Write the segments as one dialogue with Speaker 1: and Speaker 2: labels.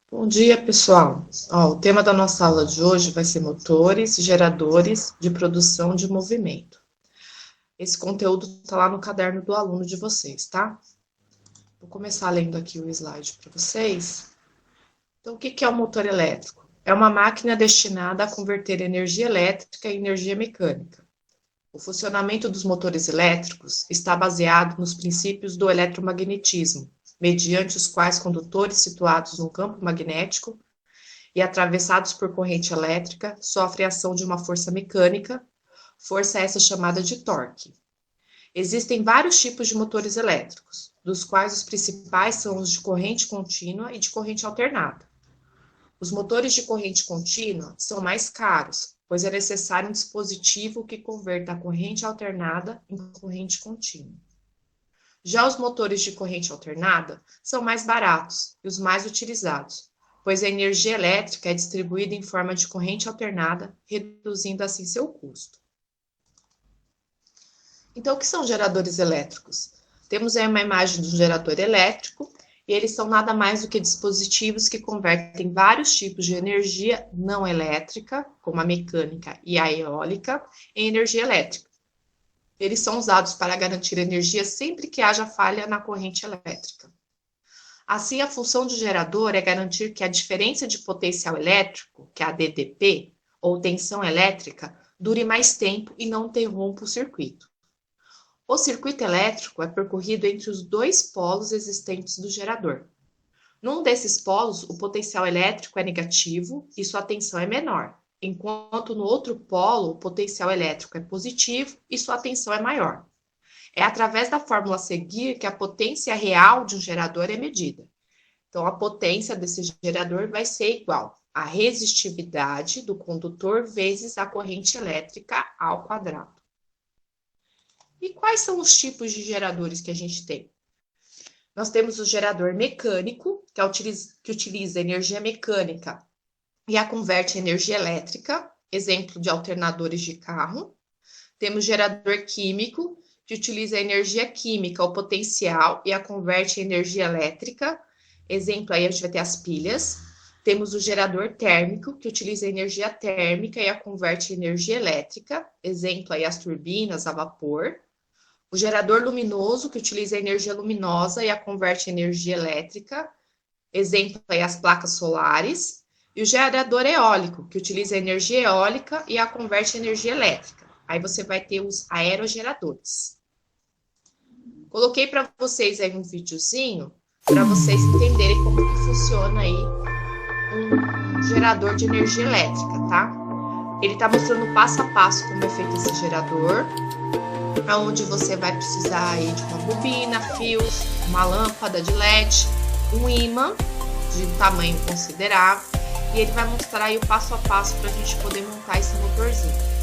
Speaker 1: Bom dia, pessoal. O tema da nossa aula de hoje vai ser motores e geradores de produção de movimento. Esse conteúdo está lá no caderno do aluno de vocês, tá? Vou começar lendo aqui o slide para vocês. Então, o que é o motor elétrico? É uma máquina destinada a converter energia elétrica em energia mecânica. O funcionamento dos motores elétricos está baseado nos princípios do eletromagnetismo, mediante os quais condutores situados no campo magnético e atravessados por corrente elétrica sofrem a ação de uma força mecânica, força essa chamada de torque. Existem vários tipos de motores elétricos, dos quais os principais são os de corrente contínua e de corrente alternada. Os motores de corrente contínua são mais caros, pois é necessário um dispositivo que converta a corrente alternada em corrente contínua. Já os motores de corrente alternada são mais baratos e os mais utilizados, pois a energia elétrica é distribuída em forma de corrente alternada, reduzindo assim seu custo. Então, o que são geradores elétricos? Temos aí uma imagem de um gerador elétrico, e eles são nada mais do que dispositivos que convertem vários tipos de energia não elétrica, como a mecânica e a eólica, em energia elétrica. Eles são usados para garantir energia sempre que haja falha na corrente elétrica. Assim, a função do gerador é garantir que a diferença de potencial elétrico, que é a DDP, ou tensão elétrica, dure mais tempo e não interrompa o circuito. O circuito elétrico é percorrido entre os dois polos existentes do gerador. Num desses polos, o potencial elétrico é negativo e sua tensão é menor, enquanto no outro polo, o potencial elétrico é positivo e sua tensão é maior. É através da fórmula a seguir que a potência real de um gerador é medida. Então, a potência desse gerador vai ser igual à resistividade do condutor vezes a corrente elétrica ao quadrado. E quais são os tipos de geradores que a gente tem? Nós temos o gerador mecânico, que utiliza energia mecânica e a converte em energia elétrica, exemplo de alternadores de carro. Temos o gerador químico, que utiliza a energia química, o potencial, e a converte em energia elétrica, exemplo aí a gente vai ter as pilhas. Temos o gerador térmico, que utiliza a energia térmica e a converte em energia elétrica, exemplo aí as turbinas a vapor. O gerador luminoso, que utiliza a energia luminosa e a converte em energia elétrica, exemplo aí as placas solares. E o gerador eólico, que utiliza a energia eólica e a converte em energia elétrica. Aí você vai ter os aerogeradores. Coloquei para vocês aí um videozinho para vocês entenderem como que funciona aí um gerador de energia elétrica, tá? Ele está mostrando passo a passo como é feito esse gerador, onde você vai precisar aí de uma bobina, fios, uma lâmpada de LED, um ímã de tamanho considerável, e ele vai mostrar aí o passo a passo para a gente poder montar esse motorzinho.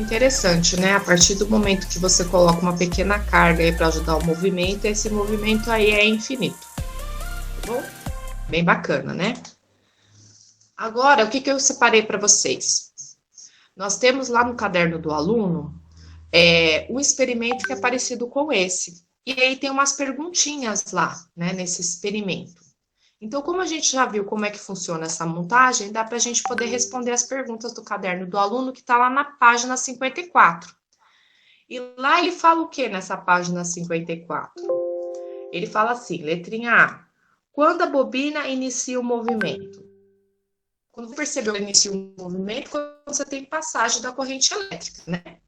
Speaker 1: interessante, né? A partir do momento que você coloca uma pequena carga aí para ajudar o movimento, esse movimento aí é infinito. Tá bom? Bem bacana, né? Agora, o que eu separei para vocês? Nós temos lá no caderno do aluno um experimento que é parecido com esse. E aí tem umas perguntinhas lá, né, nesse experimento. Então, como a gente já viu como é que funciona essa montagem, dá para a gente poder responder as perguntas do caderno do aluno que está lá na página 54. E lá ele fala o que nessa página 54? Ele fala assim, letrinha A. Quando a bobina inicia o movimento? Quando você percebeu que inicia o movimento, quando você tem passagem da corrente elétrica, né?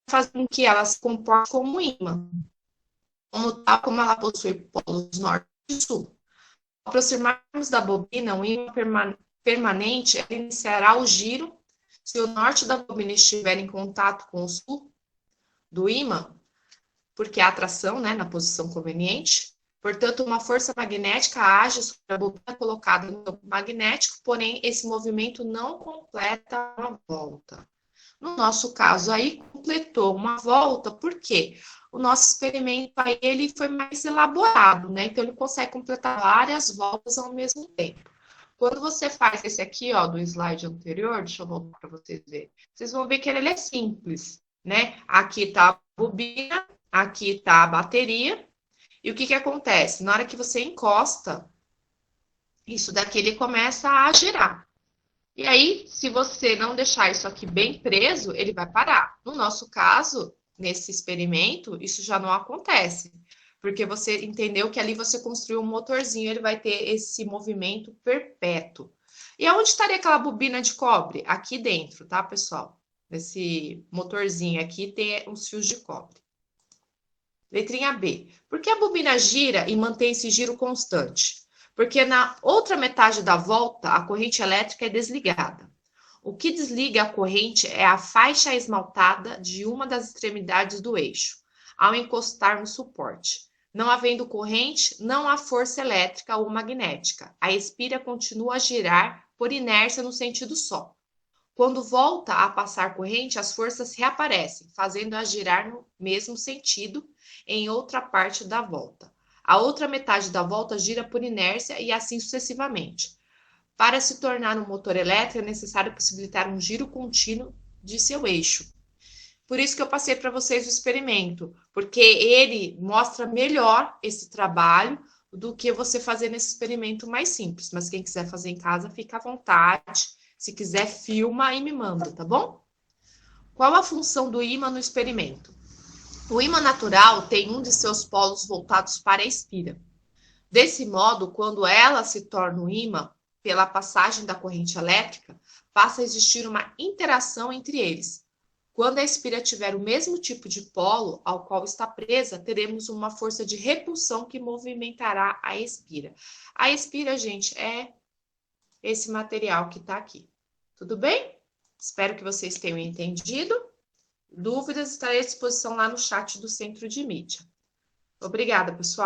Speaker 1: Faz com que ela se comporte como ímã. Como ela possui polos norte e sul. Ao aproximarmos da bobina, o ímã permanente iniciará o giro se o norte da bobina estiver em contato com o sul do ímã, porque há atração, né, na posição conveniente. Portanto, uma força magnética age sobre a bobina colocada no campo magnético, porém, esse movimento não completa uma volta. No nosso caso aí, completou uma volta, por quê? O nosso experimento aí, ele foi mais elaborado, né? Então, ele consegue completar várias voltas ao mesmo tempo. Quando você faz esse aqui, ó, do slide anterior, deixa eu voltar para vocês verem. Vocês vão ver que ele é simples, né? Aqui tá a bobina, aqui tá a bateria. E o que acontece? Na hora que você encosta, isso daqui ele começa a girar. E aí, se você não deixar isso aqui bem preso, ele vai parar. No nosso caso, nesse experimento, isso já não acontece. Porque você entendeu que ali você construiu um motorzinho, ele vai ter esse movimento perpétuo. E aonde estaria aquela bobina de cobre? Aqui dentro, tá, pessoal? Nesse motorzinho aqui tem os fios de cobre. Letrinha B. Por que a bobina gira e mantém esse giro constante? Porque na outra metade da volta, a corrente elétrica é desligada. O que desliga a corrente é a faixa esmaltada de uma das extremidades do eixo, ao encostar no suporte. Não havendo corrente, não há força elétrica ou magnética. A espira continua a girar por inércia no sentido só. Quando volta a passar corrente, as forças reaparecem, fazendo-a girar no mesmo sentido em outra parte da volta. A outra metade da volta gira por inércia e assim sucessivamente. Para se tornar um motor elétrico, é necessário possibilitar um giro contínuo de seu eixo. Por isso que eu passei para vocês o experimento, porque ele mostra melhor esse trabalho do que você fazer nesse experimento mais simples. Mas quem quiser fazer em casa, fica à vontade. Se quiser, filma e me manda, tá bom? Qual a função do ímã no experimento? O ímã natural tem um de seus polos voltados para a espira. Desse modo, quando ela se torna um ímã, pela passagem da corrente elétrica, passa a existir uma interação entre eles. Quando a espira tiver o mesmo tipo de polo ao qual está presa, teremos uma força de repulsão que movimentará a espira. A espira, gente, é esse material que está aqui. Tudo bem? Espero que vocês tenham entendido. Dúvidas, estarei à disposição lá no chat do Centro de Mídia. Obrigada, pessoal.